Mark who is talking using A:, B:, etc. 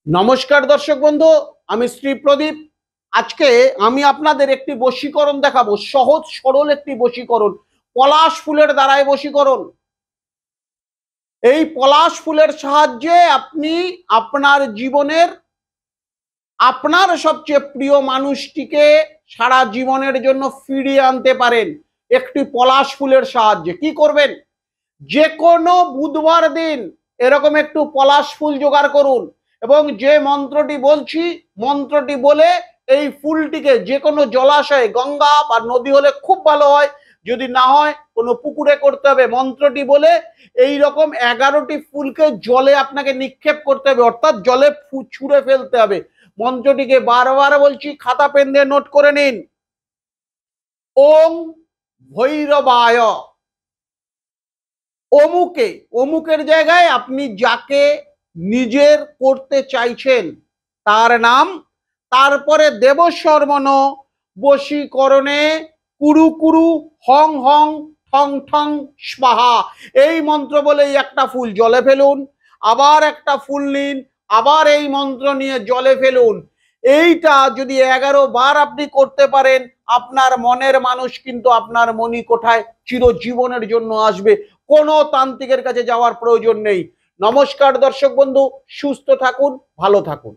A: নমস্কার দর্শক বন্ধু, আমি শ্রী প্রদীপ। আজকে আমি আপনাদের একটি বশীকরণ দেখাবো, সহজ সরল একটি বশীকরণ। পলাশ ফুলের দ্বারাই বশীকরণ। এই পলাশ ফুলের সাহায্যে আপনি আপনার জীবনের আপনার সবচেয়ে প্রিয় মানুষটিকে সারা জীবনের জন্য ফিরিয়ে আনতে পারেন একটি পলাশ ফুলের সাহায্যে। কি করবেন? যে কোনো বুধবার দিন এরকম একটু পলাশ ফুল জোগাড় করুন এবং যে মন্ত্রটি বলছি মন্ত্রটি বলে এই ফুলটিকে যে কোনো জলাশয়ে, গঙ্গা বা নদী হলে খুব ভালো হয়, যদি না হয় কোনো পুকুরে করতে হবে। মন্ত্রটি বলে এই রকম 11টি ফুলকে জলে আপনাকে নিক্ষেপ করতে হবে, অর্থাৎ জলে ছুঁড়ে ফেলতে হবে। মন্ত্রটিকে বারবার বলছি, খাতা পেন দিয়ে নোট করে নিন। ওং ভৈরবায়। অমুকে, অমুকের জায়গায় আপনি যাকে নিজের করতে চাইছেন তার নাম, তারপরে দেবশর্মণ বশীকরণে কুরু কুরু হং হং ঠং ঠং স্বাহা। এই মন্ত্র বলে একটা ফুল জলে ফেলুন, আবার একটা ফুল নিন, আবার এই মন্ত্র নিয়ে জলে ফেলুন। এইটা যদি 11 বার আপনি করতে পারেন, আপনার মনের মানুষ কিন্তু আপনার মণিকোঠায় চিরজীবনের জন্য আসবে। কোনো তান্ত্রিকের কাছে যাওয়ার প্রয়োজন নেই। নমস্কার দর্শক বন্ধু, সুস্থ থাকুন, ভালো থাকুন।